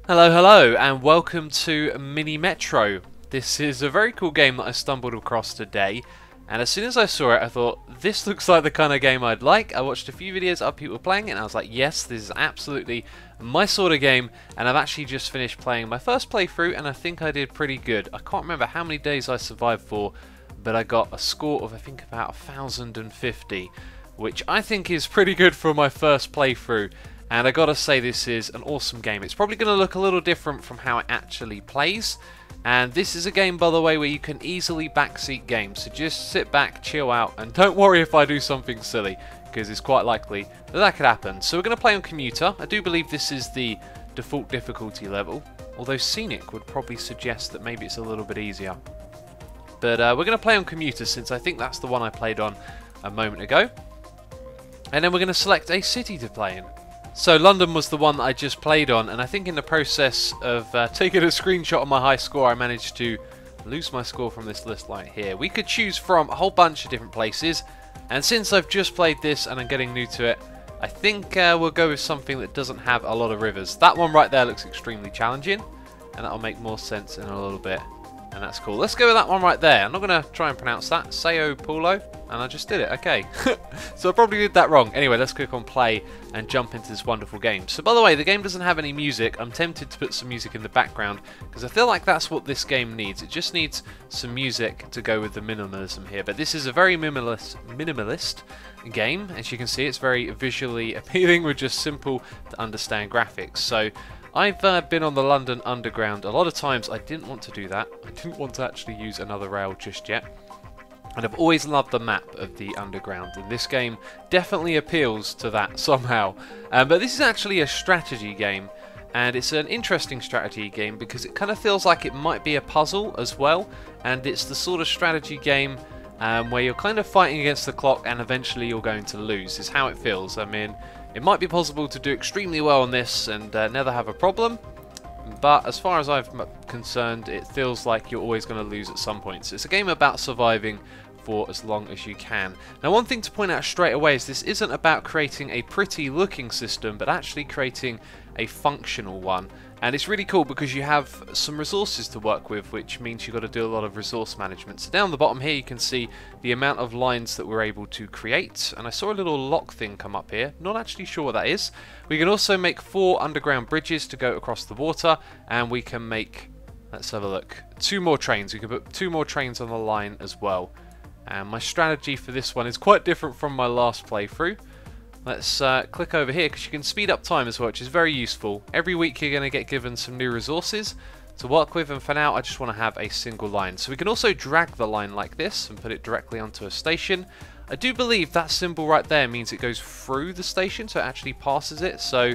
Hello, hello, and welcome to Mini Metro. This is a very cool game that I stumbled across today, and as soon as I saw it, I thought, this looks like the kind of game I'd like. I watched a few videos of people playing it, and I was like, yes, this is absolutely my sort of game, and I've actually just finished playing my first playthrough, and I think I did pretty good. I can't remember how many days I survived for, but I got a score of, I think, about 1,050, which I think is pretty good for my first playthrough. And I gotta say, this is an awesome game. It's probably going to look a little different from how it actually plays. And this is a game, by the way, where you can easily backseat games. So just sit back, chill out, and don't worry if I do something silly, because it's quite likely that that could happen. So we're going to play on commuter. I do believe this is the default difficulty level, although scenic would probably suggest that maybe it's a little bit easier. But we're going to play on commuter, since I think that's the one I played on a moment ago. And then we're going to select a city to play in. So London was the one that I just played on, and I think in the process of taking a screenshot of my high score, I managed to lose my score from this list right here. We could choose from a whole bunch of different places, and since I've just played this and I'm getting new to it, I think we'll go with something that doesn't have a lot of rivers. That one right there looks extremely challenging, and that'll make more sense in a little bit. And that's cool. Let's go with that one right there. I'm not going to try and pronounce that. Sao Paulo. And I just did it. Okay. So I probably did that wrong. Anyway, let's click on play and jump into this wonderful game. So by the way, the game doesn't have any music. I'm tempted to put some music in the background because I feel like that's what this game needs. It just needs some music to go with the minimalism here. But this is a very minimalist game. As you can see, it's very visually appealing with just simple to understand graphics. So I've been on the London Underground a lot of times. I didn't want to do that. I didn't want to actually use another rail just yet. And I've always loved the map of the Underground, and this game definitely appeals to that somehow. But this is actually a strategy game, and it's an interesting strategy game because it kind of feels like it might be a puzzle as well, and it's the sort of strategy game where you're kind of fighting against the clock and eventually you're going to lose, is how it feels. I mean, it might be possible to do extremely well on this and never have a problem, but as far as I'm concerned, it feels like you're always going to lose at some point. So it's a game about surviving for as long as you can. Now, one thing to point out straight away is this isn't about creating a pretty looking system, but actually creating a functional one. And it's really cool because you have some resources to work with, which means you've got to do a lot of resource management. So down the bottom here you can see the amount of lines that we're able to create, and I saw a little lock thing come up here. Not actually sure what that is. We can also make 4 underground bridges to go across the water, and we can make, let's have a look, 2 more trains. We can put 2 more trains on the line as well. And my strategy for this one is quite different from my last playthrough. Let's click over here because you can speed up time as well, which is very useful. Every week you're going to get given some new resources to work with, and for now I just want to have a single line. So we can also drag the line like this and put it directly onto a station. I do believe that symbol right there means it goes through the station, so it actually passes it. So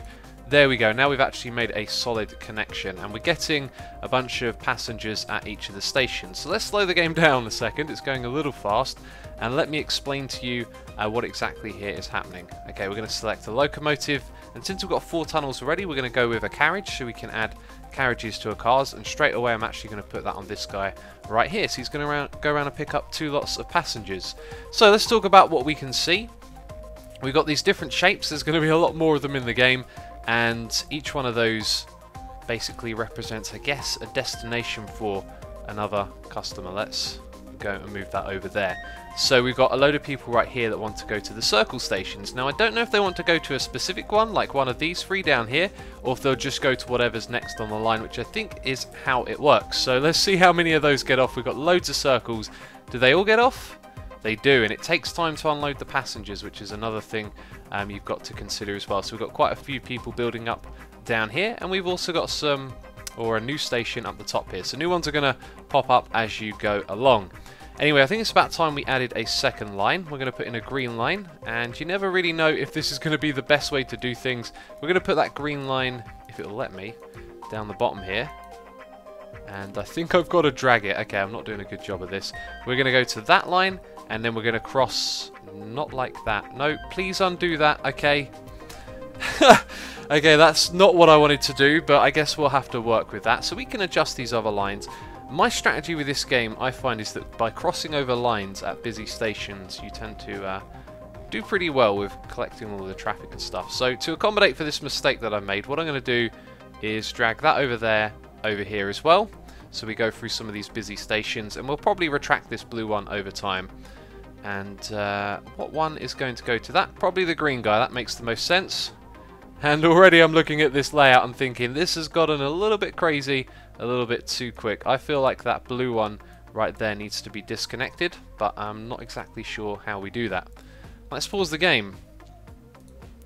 there we go. Now we've actually made a solid connection, and we're getting a bunch of passengers at each of the stations. So let's slow the game down a second. It's going a little fast, and let me explain to you what exactly here is happening. Okay, we're going to select a locomotive, and since we've got 4 tunnels already, we're going to go with a carriage, so we can add carriages to our cars, and straight away I'm actually going to put that on this guy right here. So he's going to go around and pick up 2 lots of passengers. So let's talk about what we can see. We've got these different shapes. There's going to be a lot more of them in the game, and each one of those basically represents, I guess, a destination for another customer. Let's go and move that over there. So we've got a load of people right here that want to go to the circle stations. Now I don't know if they want to go to a specific one, like one of these 3 down here, or if they'll just go to whatever's next on the line, which I think is how it works. So let's see how many of those get off. We've got loads of circles. Do they all get off? They do, and it takes time to unload the passengers, which is another thing you've got to consider as well. So we've got quite a few people building up down here, and we've also got some, or a new station up the top here. So new ones are going to pop up as you go along. Anyway, I think it's about time we added a second line. We're going to put in a green line, and you never really know if this is going to be the best way to do things. We're going to put that green line, if it'll let me, down the bottom here. And I think I've got to drag it. Okay, I'm not doing a good job of this. We're going to go to that line, and then we're going to cross, not like that. No, please undo that. Okay. Okay, that's not what I wanted to do, but I guess we'll have to work with that. So we can adjust these other lines. My strategy with this game, I find, is that by crossing over lines at busy stations, you tend to do pretty well with collecting all the traffic and stuff. So to accommodate for this mistake that I made, what I'm going to do is drag that over there, over here as well. So we go through some of these busy stations, and we'll probably retract this blue one over time. And what one is going to go to that? Probably the green guy. That makes the most sense. And already I'm looking at this layout and thinking this has gotten a little bit crazy, a little bit too quick. I feel like that blue one right there needs to be disconnected, but I'm not exactly sure how we do that. Let's pause the game.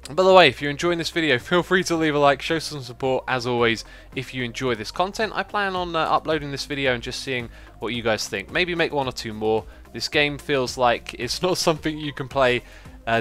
And by the way, if you're enjoying this video, feel free to leave a like, show some support. As always, if you enjoy this content, I plan on uploading this video and just seeing what you guys think. Maybe make one or two more. This game feels like it's not something you can play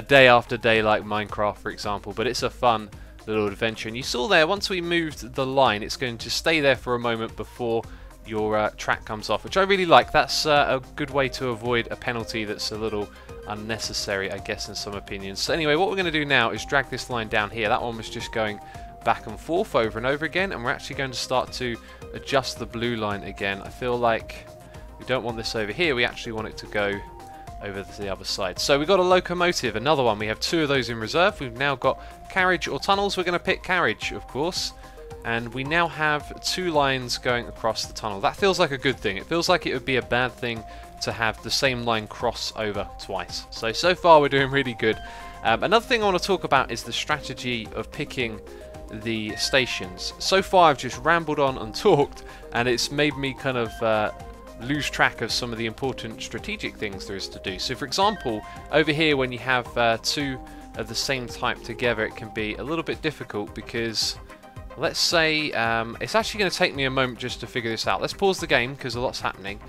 day after day like Minecraft, for example, but it's a fun little adventure. And you saw there, once we moved the line, it's going to stay there for a moment before your track comes off, which I really like. That's a good way to avoid a penalty that's a little unnecessary, I guess, in some opinions. So anyway, what we're going to do now is drag this line down here. That one was just going back and forth over and over again, and we're actually going to start to adjust the blue line again. I feel like we don't want this over here, we actually want it to go over to the other side. So we've got a locomotive, another one. We have two of those in reserve. We've now got carriage or tunnels. We're going to pick carriage, of course. And we now have two lines going across the tunnel. That feels like a good thing. It feels like it would be a bad thing to have the same line cross over twice. So far we're doing really good. Another thing I want to talk about is the strategy of picking the stations. So far I've just rambled on and talked, and it's made me kind of lose track of some of the important strategic things there is to do. So for example, over here when you have two of the same type together, it can be a little bit difficult because, let's say, it's actually going to take me a moment just to figure this out. Let's pause the game because a lot's happening.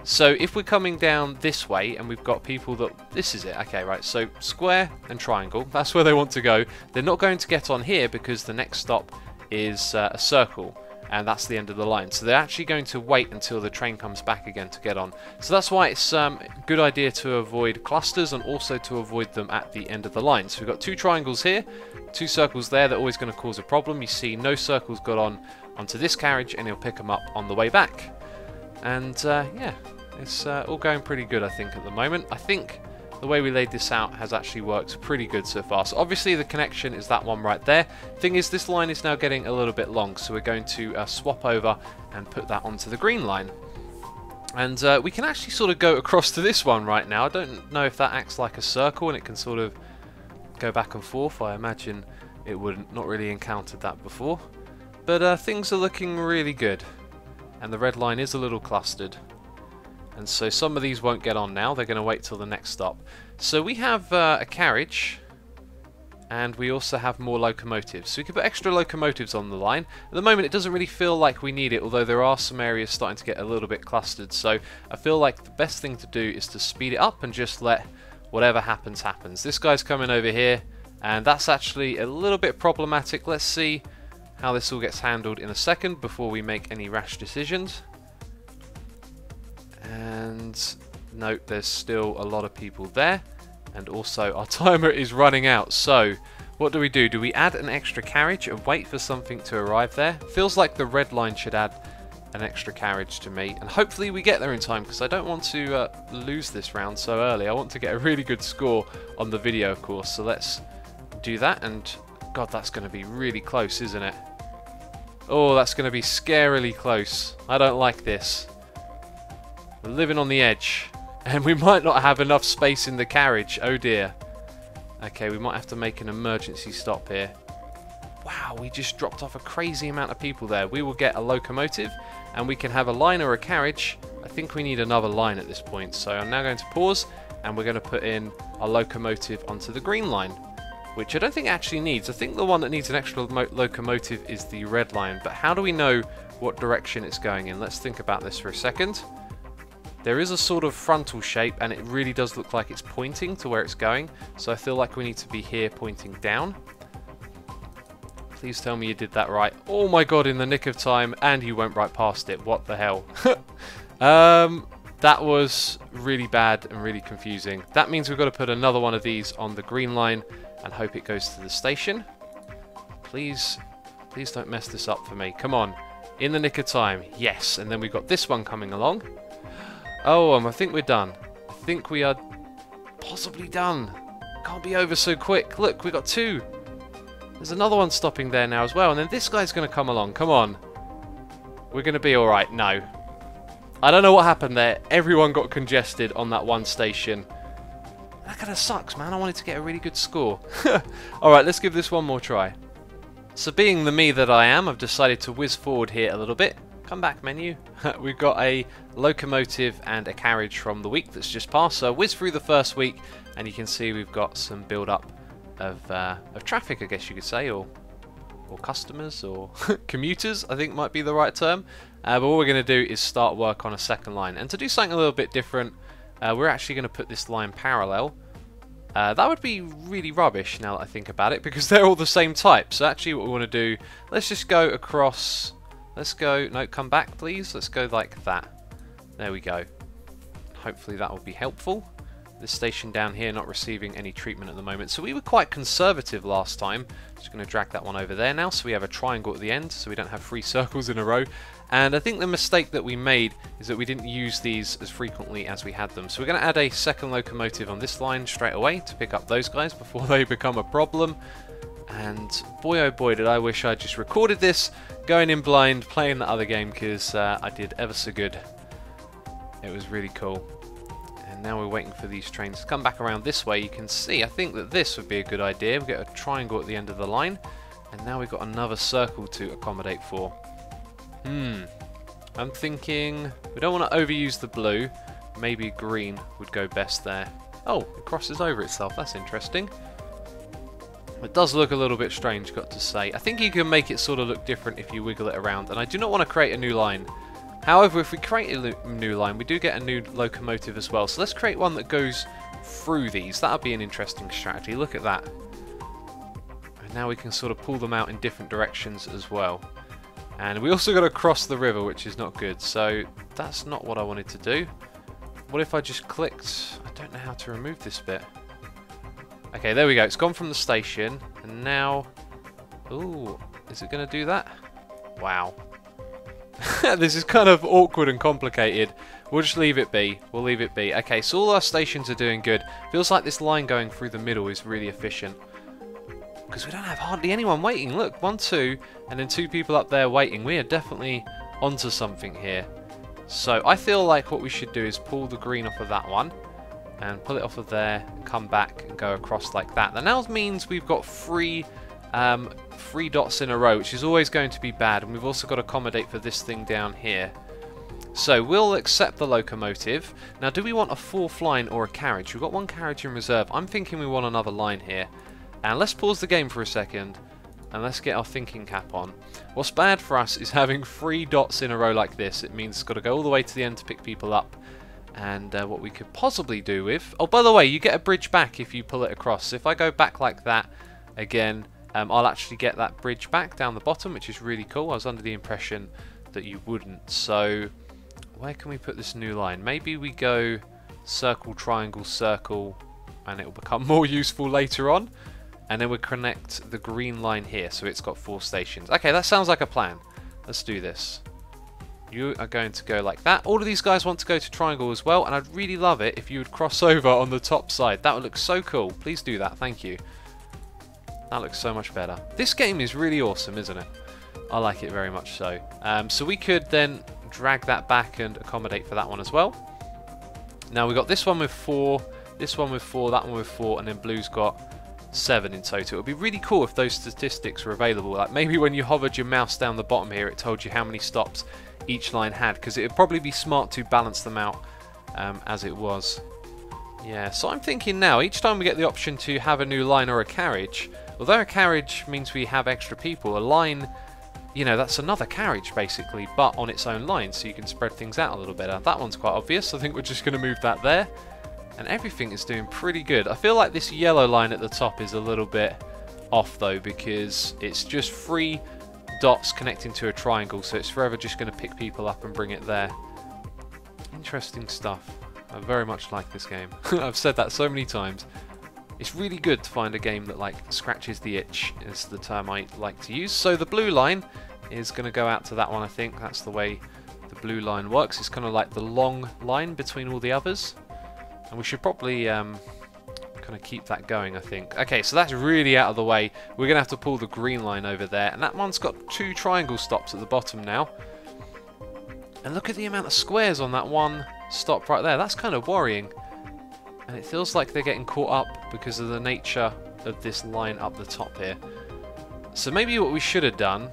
So if we're coming down this way and we've got people that, this is it, okay, right, so square and triangle, that's where they want to go. They're not going to get on here because the next stop is a circle, and that's the end of the line. So they're actually going to wait until the train comes back again to get on. So that's why it's a good idea to avoid clusters and also to avoid them at the end of the line. So we've got two triangles here, two circles there. They're always going to cause a problem. You see no circles got onto this carriage, and he'll pick them up on the way back. And yeah, it's all going pretty good, I think, at the moment. I think the way we laid this out has actually worked pretty good so far. So obviously the connection is that one right there. Thing is, this line is now getting a little bit long, so we're going to swap over and put that onto the green line. And we can actually sort of go across to this one right now. I don't know if that acts like a circle and it can sort of go back and forth. I imagine it wouldn't. Not really encountered that before. But things are looking really good. And the red line is a little clustered. And so some of these won't get on now. They're going to wait till the next stop. So we have a carriage, and we also have more locomotives. So we can put extra locomotives on the line. At the moment it doesn't really feel like we need it, although there are some areas starting to get a little bit clustered. So I feel like the best thing to do is to speed it up and just let whatever happens happens. This guy's coming over here, and that's actually a little bit problematic. Let's see how this all gets handled in a second before we make any rash decisions. And note there's still a lot of people there, and also our timer is running out. So what do? Do we add an extra carriage and wait for something to arrive there? Feels like the red line should add an extra carriage to me, and hopefully we get there in time, because I don't want to lose this round so early. I want to get a really good score on the video, of course. So let's do that. And God, that's going to be really close, isn't it? Oh, that's going to be scarily close. I don't like this. We're living on the edge, and we might not have enough space in the carriage. Oh dear. Okay, we might have to make an emergency stop here. Wow, we just dropped off a crazy amount of people there. We will get a locomotive, and we can have a line or a carriage. I think we need another line at this point, so I'm now going to pause, and we're going to put in our locomotive onto the green line, which I don't think it actually needs. I think the one that needs an extra locomotive is the red line, but how do we know what direction it's going in? Let's think about this for a second. There is a sort of frontal shape, and it really does look like it's pointing to where it's going, so I feel like we need to be here pointing down. Please tell me you did that right. Oh my god, in the nick of time, and you went right past it. What the hell? That was really bad and really confusing. That means we've got to put another one of these on the green line and hope it goes to the station. Please don't mess this up for me. Come on. In the nick of time. Yes. And then we've got this one coming along. Oh, I think we're done. I think we are possibly done. Can't be over so quick. Look, we got two. There's another one stopping there now as well, and then this guy's going to come along. Come on. We're going to be alright. No. I don't know what happened there. Everyone got congested on that one station. That kind of sucks, man. I wanted to get a really good score. Alright, let's give this one more try. So being the me that I am, I've decided to whiz forward here a little bit. Come back menu. We've got a locomotive and a carriage from the week that's just passed. So whiz through the first week, and you can see we've got some build up of traffic, I guess you could say, or customers, or commuters, I think might be the right term. But what we're going to do is start work on a second line. And to do something a little bit different, we're actually going to put this line parallel. That would be really rubbish now that I think about it, because they're all the same type. So actually what we want to do, let's just go across, let's go, no, come back please, let's go like that. There we go. Hopefully that will be helpful. This station down here not receiving any treatment at the moment. So we were quite conservative last time. Just going to drag that one over there now, so we have a triangle at the end, so we don't have 3 circles in a row. And I think the mistake that we made is that we didn't use these as frequently as we had them. So we're going to add a second locomotive on this line straight away to pick up those guys before they become a problem. And boy oh boy did I wish I just recorded this going in blind playing the other game, because I did ever so good. It was really cool. And now we're waiting for these trains to come back around this way. You can see, I think that this would be a good idea. We get a triangle at the end of the line, and now we've got another circle to accommodate for. I'm thinking we don't want to overuse the blue. Maybe green would go best there. Oh, it crosses over itself. That's interesting. It does look a little bit strange, got to say. I think you can make it sort of look different if you wiggle it around, and I do not want to create a new line. However, if we create a new line, we do get a new locomotive as well. So let's create one that goes through these. That would be an interesting strategy. Look at that. And now we can sort of pull them out in different directions as well. And we also got to cross the river, which is not good. So that's not what I wanted to do. What if I just clicked? I don't know how to remove this bit. Okay, there we go. It's gone from the station. And now... Ooh, is it going to do that? Wow. This is kind of awkward and complicated. We'll just leave it be. We'll leave it be. Okay, so all our stations are doing good. Feels like this line going through the middle is really efficient. Because we don't have hardly anyone waiting. Look, 1, 2, and then 2 people up there waiting. We are definitely onto something here. So I feel like what we should do is pull the green off of that one. And pull it off of there, and come back and go across like that. That now means we've got 3 dots in a row, which is always going to be bad, and we've also got to accommodate for this thing down here. So we'll accept the locomotive. Now, do we want a 4th line or a carriage? We've got 1 carriage in reserve. I'm thinking we want another line here. And let's pause the game for a second, and let's get our thinking cap on. What's bad for us is having 3 dots in a row like this. It means it's got to go all the way to the end to pick people up. And what we could possibly do with... Oh, by the way, you get a bridge back if you pull it across. So if I go back like that again... I'll actually get that bridge back down the bottom, which is really cool. I was under the impression that you wouldn't. So where can we put this new line? Maybe we go circle, triangle, circle, and it will become more useful later on. And then we connect the green line here, so it's got 4 stations. Okay, that sounds like a plan. Let's do this. You are going to go like that. All of these guys want to go to triangle as well, and I'd really love it if you would cross over on the top side. That would look so cool. Please do that. Thank you. That looks so much better. This game is really awesome, isn't it? I like it very much so. So we could then drag that back and accommodate for that one as well. Now we've got this one with 4, this one with 4, that one with 4, and then blue's got 7 in total. It would be really cool if those statistics were available. Like maybe when you hovered your mouse down the bottom here, it told you how many stops each line had, because it would probably be smart to balance them out as it was. Yeah, so I'm thinking now, each time we get the option to have a new line or a carriage, although a carriage means we have extra people, a line, you know, that's another carriage basically, but on its own line, so you can spread things out a little better. That one's quite obvious. I think we're just going to move that there, and everything is doing pretty good. I feel like this yellow line at the top is a little bit off though, because it's just 3 dots connecting to a triangle, so it's forever just going to pick people up and bring it there. Interesting stuff. I very much like this game. I've said that so many times. It's really good to find a game that like scratches the itch, is the term I like to use. So the blue line is going to go out to that one, I think. That's the way the blue line works. It's kind of like the long line between all the others. And we should probably kind of keep that going, I think. Okay, so that's really out of the way. We're going to have to pull the green line over there. And that one's got 2 triangle stops at the bottom now. And look at the amount of squares on that one stop right there. That's kind of worrying. And it feels like they're getting caught up because of the nature of this line up the top here. So maybe what we should have done,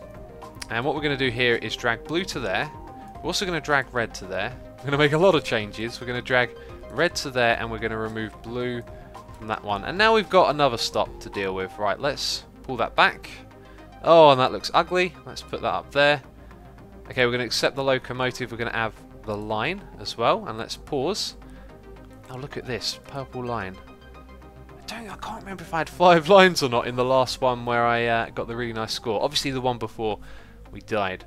and what we're going to do here is drag blue to there. We're also going to drag red to there. We're going to make a lot of changes. We're going to drag red to there, and we're going to remove blue from that one. And now we've got another stop to deal with. Right, let's pull that back. Oh, and that looks ugly. Let's put that up there. Okay, we're going to accept the locomotive. We're going to have the line as well, and let's pause. Oh, look at this purple line. I can't remember if I had 5 lines or not in the last one where I got the really nice score. Obviously, the one before we died.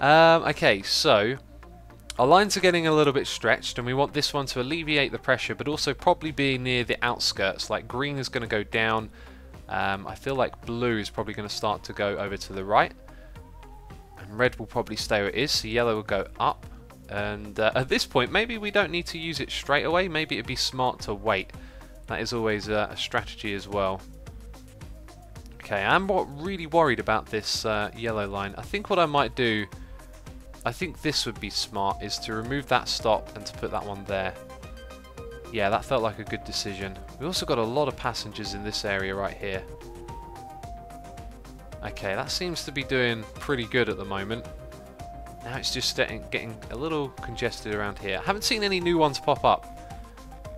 Okay, so our lines are getting a little bit stretched, and we want this one to alleviate the pressure, but also probably be near the outskirts. Like green is going to go down. I feel like blue is probably going to start to go over to the right, and red will probably stay where it is. So yellow will go up. And at this point, maybe we don't need to use it straight away. Maybe it'd be smart to wait. That is always a strategy as well. Okay, I'm really worried about this yellow line. I think what I might do, I think this would be smart, is to remove that stop and to put that one there. Yeah, that felt like a good decision. We also got a lot of passengers in this area right here. Okay, that seems to be doing pretty good at the moment. Now it's just getting a little congested around here. I haven't seen any new ones pop up.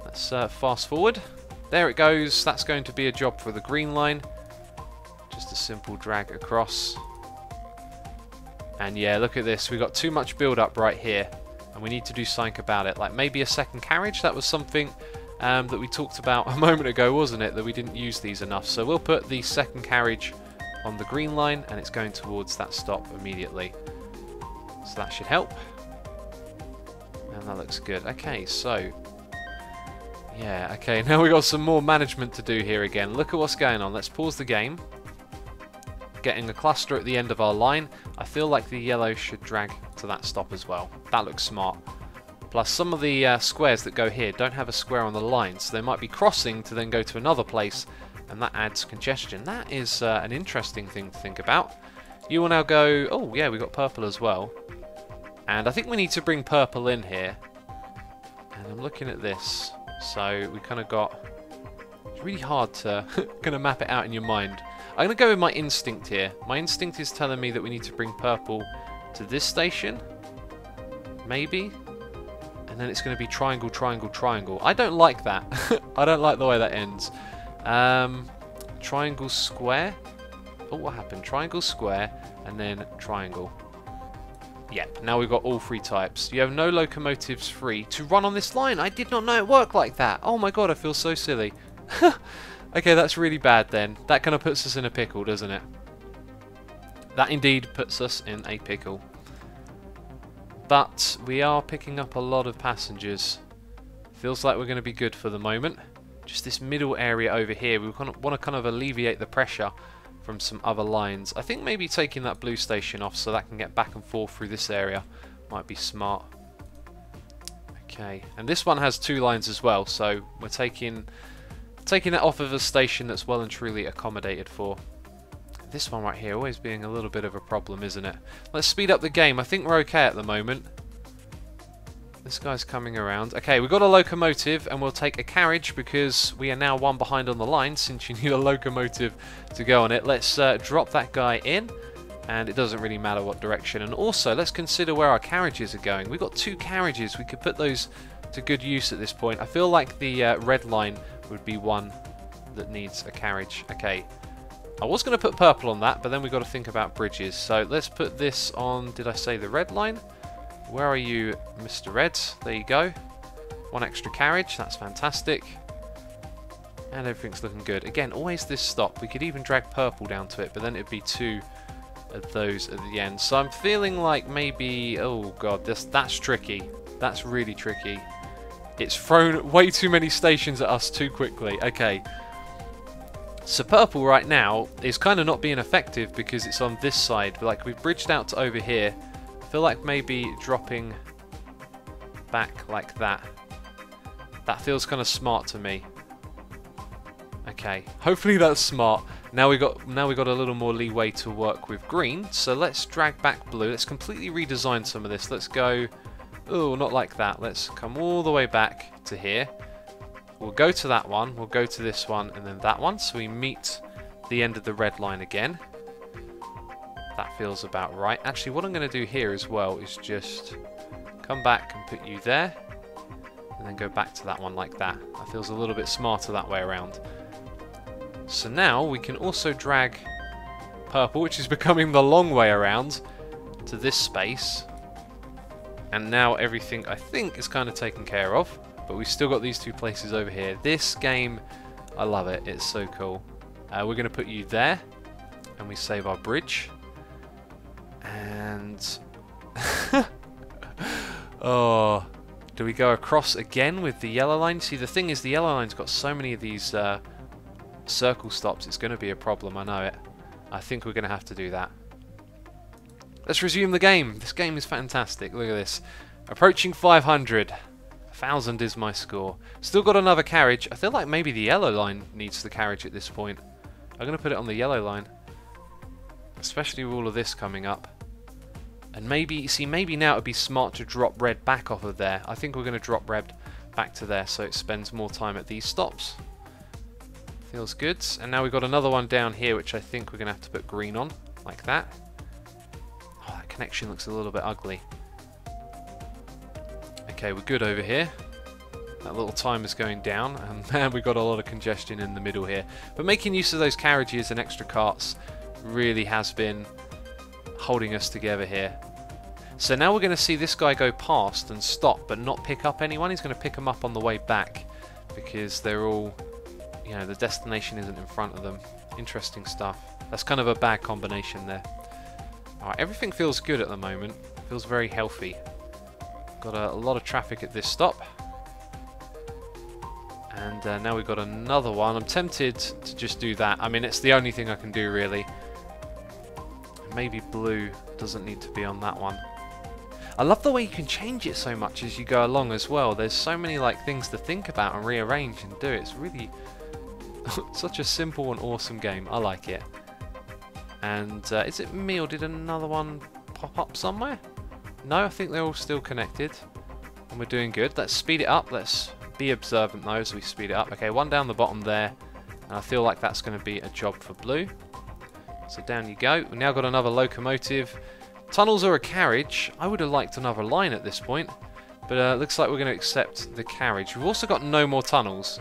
Let's fast forward. There it goes. That's going to be a job for the green line. Just a simple drag across. And yeah, look at this. We've got too much build up right here. And we need to do something about it. Like maybe a second carriage. That was something that we talked about a moment ago, wasn't it? That we didn't use these enough. So we'll put the second carriage on the green line. And it's going towards that stop immediately. So that should help. And that looks good. Okay, so yeah, okay, now we've got some more management to do here again. Look at what's going on. Let's pause the game. Getting a cluster at the end of our line. I feel like the yellow should drag to that stop as well. That looks smart. Plus some of the squares that go here don't have a square on the line, so they might be crossing to then go to another place, and that adds congestion. That is an interesting thing to think about. You will now go, oh yeah, we got purple as well. And I think we need to bring purple in here. And I'm looking at this. So we kind of got... It's really hard to kind of map it out in your mind. I'm going to go with my instinct here. My instinct is telling me that we need to bring purple to this station. Maybe. And then it's going to be triangle, triangle, triangle. I don't like that. I don't like the way that ends. Triangle, square. Oh, what happened? Triangle, square, and then triangle. Yep, now we've got all 3 types. You have no locomotives free to run on this line. I did not know it worked like that. Oh my god, I feel so silly. Okay, that's really bad then. That kind of puts us in a pickle, doesn't it? That indeed puts us in a pickle. But we are picking up a lot of passengers. Feels like we're going to be good for the moment. Just this middle area over here, we want to kind of alleviate the pressure from some other lines. I think maybe taking that blue station off so that can get back and forth through this area might be smart. Okay, and this one has 2 lines as well, so we're taking it off of a station that's well and truly accommodated for. This one right here always being a little bit of a problem, isn't it? Let's speed up the game. I think we're okay at the moment. This guy's coming around. Okay, we've got a locomotive, and we'll take a carriage because we are now 1 behind on the line since you need a locomotive to go on it. Let's drop that guy in, and it doesn't really matter what direction. And also, let's consider where our carriages are going. We've got 2 carriages. We could put those to good use at this point. I feel like the red line would be one that needs a carriage. Okay, I was going to put purple on that, but then we've got to think about bridges. So let's put this on, did I say the red line? Where are you, Mr. Red? There you go. 1 extra carriage, that's fantastic. And everything's looking good. Again, always this stop. We could even drag purple down to it, but then it'd be 2 of those at the end. So I'm feeling like maybe... Oh god, that's tricky. That's really tricky. It's thrown way too many stations at us too quickly. Okay. So purple right now is kind of not being effective because it's on this side. But like we've bridged out to over here. I feel like maybe dropping back like that. That feels kind of smart to me. Okay, hopefully that's smart. Now we got a little more leeway to work with green. So let's drag back blue. Let's completely redesign some of this. Let's go. Oh, not like that. Let's come all the way back to here. We'll go to that one. We'll go to this one, and then that one. So we meet the end of the red line again. That feels about right. Actually, what I'm going to do here as well is just come back and put you there, and then go back to that one like that. That feels a little bit smarter that way around. So now we can also drag purple, which is becoming the long way around, to this space. And now everything, I think, is kind of taken care of. But we've still got these two places over here. This game, I love it. It's so cool. We're going to put you there, and we save our bridge. And oh, do we go across again with the yellow line? See, the thing is, the yellow line's got so many of these circle stops. It's going to be a problem. I know it. I think we're going to have to do that. Let's resume the game. This game is fantastic. Look at this. Approaching 500. 1,000 is my score. Still got another carriage. I feel like maybe the yellow line needs the carriage at this point. I'm going to put it on the yellow line. Especially with all of this coming up. And maybe, see, maybe now it would be smart to drop red back off of there. I think we're going to drop red back to there so it spends more time at these stops. Feels good. And now we've got another one down here, which I think we're going to have to put green on. Like that. Oh, that connection looks a little bit ugly. Okay, we're good over here. That little timer's going down, and man, we've got a lot of congestion in the middle here. But making use of those carriages and extra carts really has been holding us together here. So now we're going to see this guy go past and stop, but not pick up anyone. He's going to pick them up on the way back, because they're all, you know, the destination isn't in front of them. Interesting stuff. That's kind of a bad combination there. Alright, everything feels good at the moment. Feels very healthy. Got a lot of traffic at this stop. And now we've got another one. I'm tempted to just do that. I mean, it's the only thing I can do, really. Maybe blue doesn't need to be on that one. I love the way you can change it so much as you go along as well. There's so many like things to think about and rearrange and do. It's really such a simple and awesome game. I like it. And is it me, or did another one pop up somewhere? No, I think they're all still connected. And we're doing good. Let's speed it up. Let's be observant though as we speed it up. Okay, one down the bottom there. And I feel like that's going to be a job for blue. So down you go. We've now got another locomotive. Tunnels or a carriage. I would have liked another line at this point. But looks like we're going to accept the carriage. We've also got no more tunnels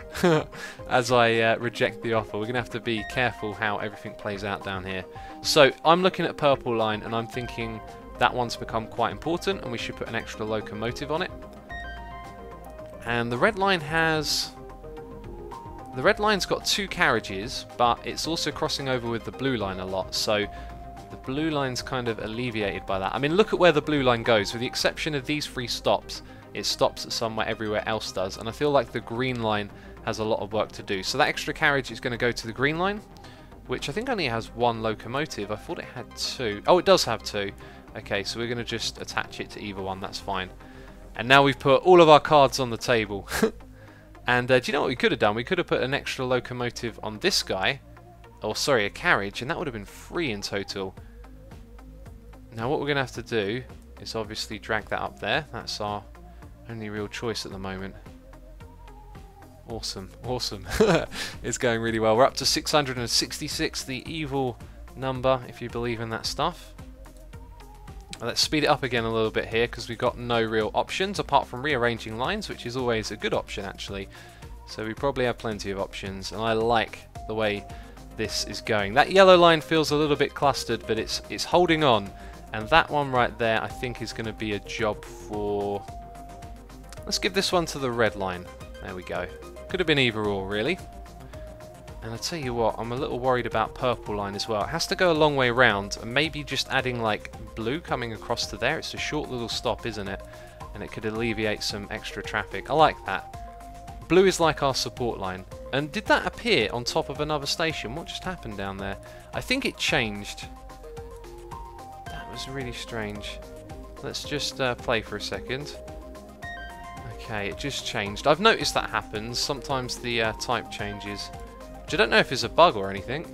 as I reject the offer. We're going to have to be careful how everything plays out down here. So I'm looking at purple line and I'm thinking that one's become quite important and we should put an extra locomotive on it. And the red line has... The red line's got two carriages, but it's also crossing over with the blue line a lot. So the blue line's kind of alleviated by that. I mean, look at where the blue line goes. With the exception of these three stops, it stops at somewhere everywhere else does. And I feel like the green line has a lot of work to do. So that extra carriage is going to go to the green line, which I think only has one locomotive. I thought it had two. Oh, it does have two. Okay, so we're going to just attach it to either one. That's fine. And now we've put all of our cards on the table. And do you know what we could have done? We could have put an extra locomotive on this guy. Or sorry, a carriage, and that would have been 3 in total. Now what we're going to have to do is obviously drag that up there. That's our only real choice at the moment. Awesome, awesome. It's going really well. We're up to 666, the evil number, if you believe in that stuff. Let's speed it up again a little bit here, because we've got no real options apart from rearranging lines, which is always a good option actually. So we probably have plenty of options, and I like the way this is going. That yellow line feels a little bit clustered, but it's holding on. And that one right there I think is going to be a job for... Let's give this one to the red line. There we go. Could have been either or really. And I tell you what, I'm a little worried about purple line as well. It has to go a long way round, and maybe just adding like blue coming across to there. It's a short little stop, isn't it? And it could alleviate some extra traffic. I like that. Blue is like our support line. And did that appear on top of another station? What just happened down there? I think it changed. That was really strange. Let's just play for a second. Okay, it just changed. I've noticed that happens. Sometimes the type changes which I don't know if it's a bug or anything.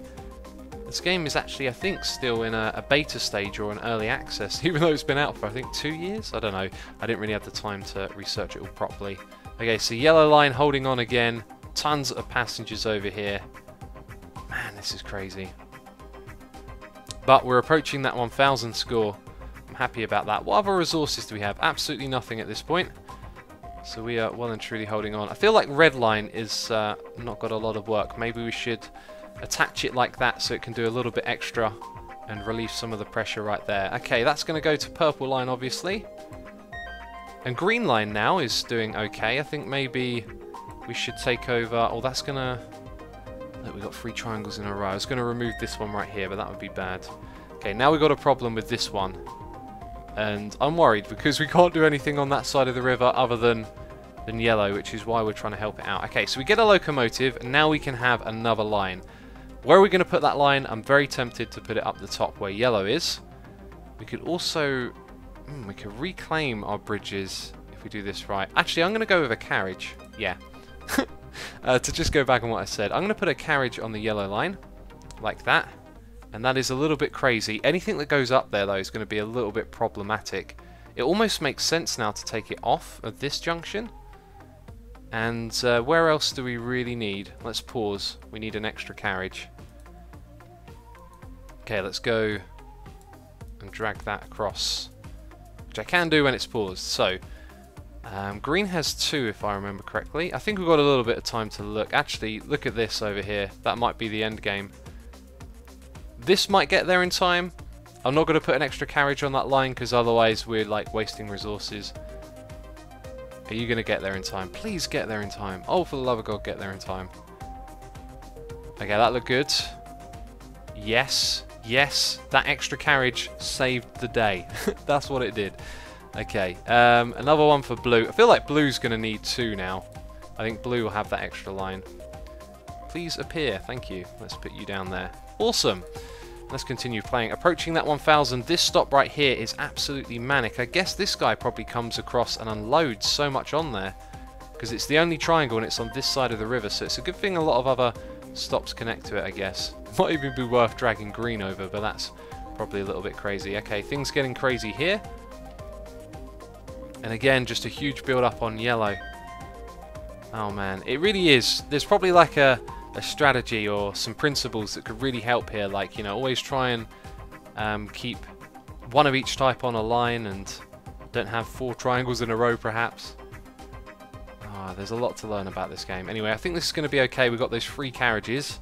This game is actually, I think, still in a beta stage or an early access, even though it's been out for, I think, 2 years? I don't know. I didn't really have the time to research it all properly. Okay, so yellow line holding on again. Tons of passengers over here. Man, this is crazy. But we're approaching that 1,000 score. I'm happy about that. What other resources do we have? Absolutely nothing at this point. So we are well and truly holding on. I feel like red line is not got a lot of work. Maybe we should attach it like that so it can do a little bit extra and relieve some of the pressure right there. Okay, that's going to go to purple line, obviously. And green line now is doing okay. I think maybe we should take over... Oh, that's going to... Look, we've got 3 triangles in a row. I was going to remove this one right here, but that would be bad. Okay, now we've got a problem with this one. And I'm worried because we can't do anything on that side of the river other than yellow, which is why we're trying to help it out. Okay, so we get a locomotive, and now we can have another line. Where are we going to put that line? I'm very tempted to put it up the top where yellow is. We could also... we could reclaim our bridges if we do this right. Actually, I'm going to go with a carriage. Yeah. To just go back on what I said. I'm going to put a carriage on the yellow line. Like that. And that is a little bit crazy. Anything that goes up there, though, is going to be a little bit problematic. It almost makes sense now to take it off at this junction. And where else do we really need? Let's pause. We need an extra carriage. Okay, let's go and drag that across. Which I can do when it's paused. So, green has 2 if I remember correctly. I think we've got a little bit of time to look. Actually, look at this over here. That might be the end game. This might get there in time. I'm not going to put an extra carriage on that line because otherwise we're like wasting resources. Are you going to get there in time? Please get there in time. Oh, for the love of God, get there in time. Okay, that looked good. Yes. Yes, that extra carriage saved the day. That's what it did. Okay, another one for blue. I feel like blue's going to need 2 now. I think blue will have that extra line. Please appear. Thank you. Let's put you down there. Awesome. Let's continue playing. Approaching that 1,000. This stop right here is absolutely manic. I guess this guy probably comes across and unloads so much on there because it's the only triangle and it's on this side of the river. So it's a good thing a lot of other stops connect to it, I guess. Might even be worth dragging green over, but that's probably a little bit crazy. Okay, things getting crazy here. And again, just a huge build up on yellow. Oh man, it really is. There's probably like a strategy or some principles that could really help here, like, you know, always try and keep one of each type on a line and don't have 4 triangles in a row perhaps. There's a lot to learn about this game. Anyway, I think this is going to be okay. We've got those 3 carriages.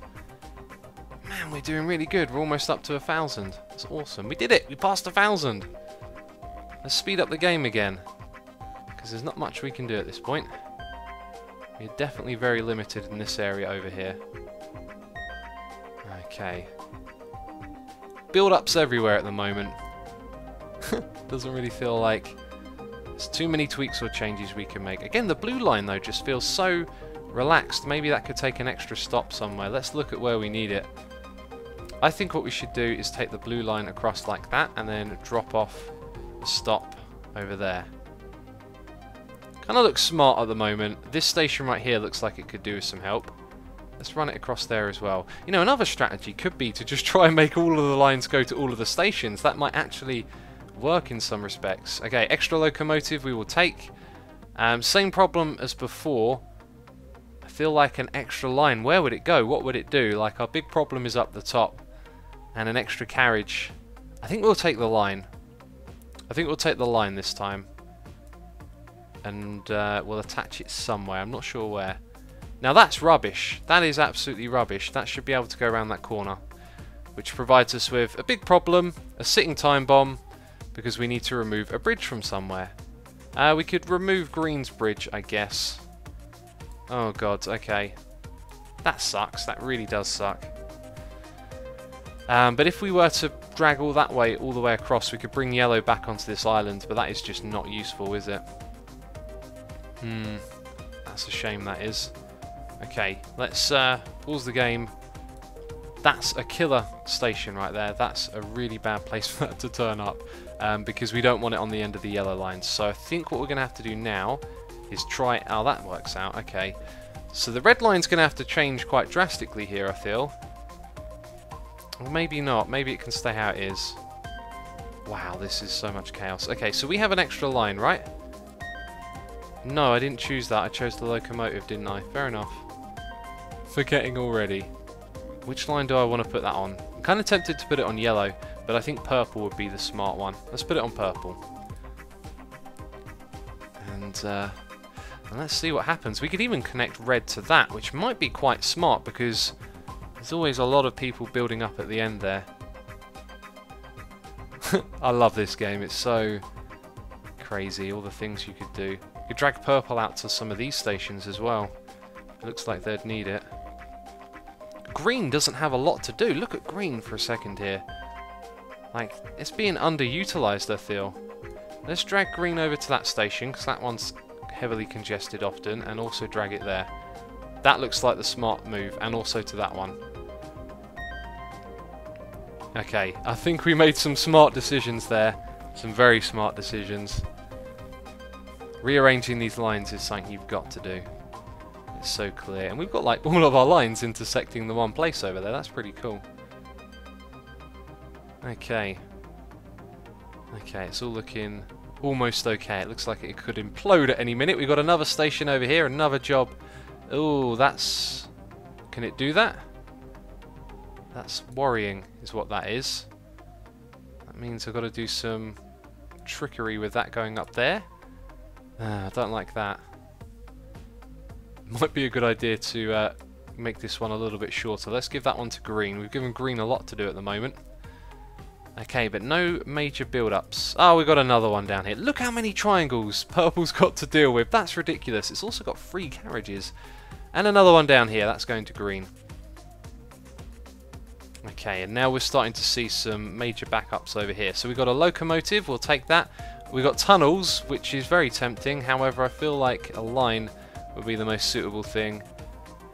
Man, we're doing really good. We're almost up to 1,000. That's awesome. We did it. We passed 1,000. Let's speed up the game again because there's not much we can do at this point. We're definitely very limited in this area over here. Okay. Build-ups everywhere at the moment. Doesn't really feel like there's too many tweaks or changes we can make. Again, the blue line, though, just feels so relaxed. Maybe that could take an extra stop somewhere. Let's look at where we need it. I think what we should do is take the blue line across like that and then drop off the stop over there. Kind of looks smart at the moment. This station right here looks like it could do with some help. Let's run it across there as well. You know, another strategy could be to just try and make all of the lines go to all of the stations. That might actually work in some respects. Okay, extra locomotive we will take. Same problem as before. I feel like an extra line. Where would it go? What would it do? Like, our big problem is up the top. And an extra carriage. I think we'll take the line. I think we'll take the line this time. And we'll attach it somewhere. I'm not sure where. Now that's rubbish. That is absolutely rubbish. That should be able to go around that corner. Which provides us with a big problem. A sitting time bomb. Because we need to remove a bridge from somewhere. We could remove Green's bridge, I guess. Oh god, okay. That sucks. That really does suck. But if we were to drag all that way, all the way across, we could bring yellow back onto this island. But that is just not useful, is it? That's a shame, that is. Okay, let's pause the game. That's a killer station right there. That's a really bad place for that to turn up because we don't want it on the end of the yellow line. So I think what we're going to have to do now is try... Oh, that works out. Okay. So the red line's going to have to change quite drastically here, I feel. Or maybe not. Maybe it can stay how it is. Wow, this is so much chaos. Okay, so we have an extra line, right? No, I didn't choose that. I chose the locomotive, didn't I? Fair enough. Forgetting already. Which line do I want to put that on? I'm kind of tempted to put it on yellow, but I think purple would be the smart one. Let's put it on purple. And let's see what happens. We could even connect red to that, which might be quite smart because there's always a lot of people building up at the end there. I love this game. It's so crazy, all the things you could do. You could drag purple out to some of these stations as well. It looks like they'd need it. Green doesn't have a lot to do. Look at green for a second here. Like, it's being underutilized, I feel. Let's drag green over to that station, because that one's heavily congested often, and also drag it there. That looks like the smart move, and also to that one. Okay, I think we made some smart decisions there. Some very smart decisions. Rearranging these lines is something you've got to do. It's so clear. And we've got like all of our lines intersecting the one place over there. That's pretty cool. Okay. Okay, it's all looking almost okay. It looks like it could implode at any minute. We've got another station over here, another job. Oh, that's... Can it do that? That's worrying, is what that is. That means I've got to do some trickery with that going up there. I don't like that. Might be a good idea to make this one a little bit shorter. Let's give that one to green. We've given green a lot to do at the moment. Okay, but no major build-ups. Oh, we've got another one down here. Look how many triangles purple's got to deal with. That's ridiculous. It's also got 3 carriages. And another one down here. That's going to green. Okay, and now we're starting to see some major backups over here. So we've got a locomotive. We'll take that. We've got tunnels, which is very tempting. However, I feel like a line would be the most suitable thing.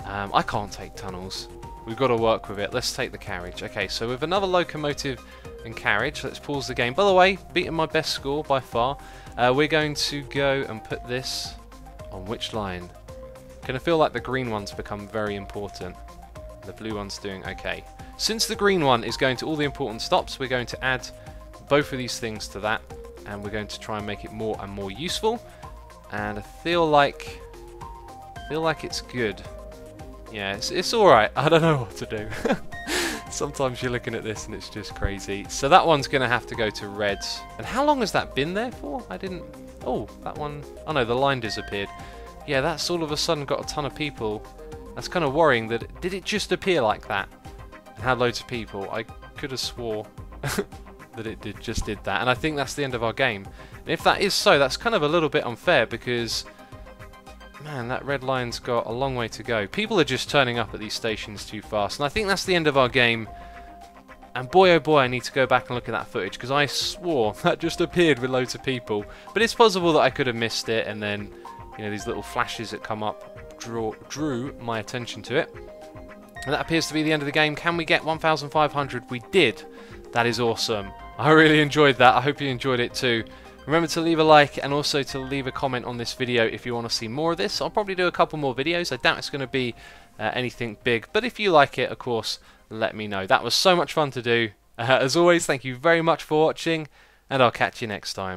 I can't take tunnels. We've got to work with it. Let's take the carriage. Okay, so with another locomotive and carriage, let's pause the game. By the way, beating my best score by far. We're going to go and put this on which line? Can I feel like the green one's become very important? The blue one's doing okay. Since the green one is going to all the important stops, we're going to add both of these things to that, and we're going to try and make it more and more useful. And I feel like it's good. Yeah, it's alright. I don't know what to do. Sometimes you're looking at this and it's just crazy. So that one's going to have to go to red. And how long has that been there for? I didn't... Oh, that one... Oh no, the line disappeared. Yeah, that's all of a sudden got a ton of people. That's kind of worrying. That did it just appear like that? And had loads of people. I could have swore that it just did that. And I think that's the end of our game. And if that is so, that's kind of a little bit unfair because... Man, that red line's got a long way to go. People are just turning up at these stations too fast. And I think that's the end of our game. And boy oh boy, I need to go back and look at that footage because I swore that just appeared with loads of people. But it's possible that I could have missed it and then, you know, these little flashes that come up drew my attention to it. And that appears to be the end of the game. Can we get 1,500? We did. That is awesome. I really enjoyed that. I hope you enjoyed it too. Remember to leave a like and also to leave a comment on this video if you want to see more of this. I'll probably do a couple more videos. I doubt it's going to be anything big. But if you like it, of course, let me know. That was so much fun to do. As always, thank you very much for watching, and I'll catch you next time.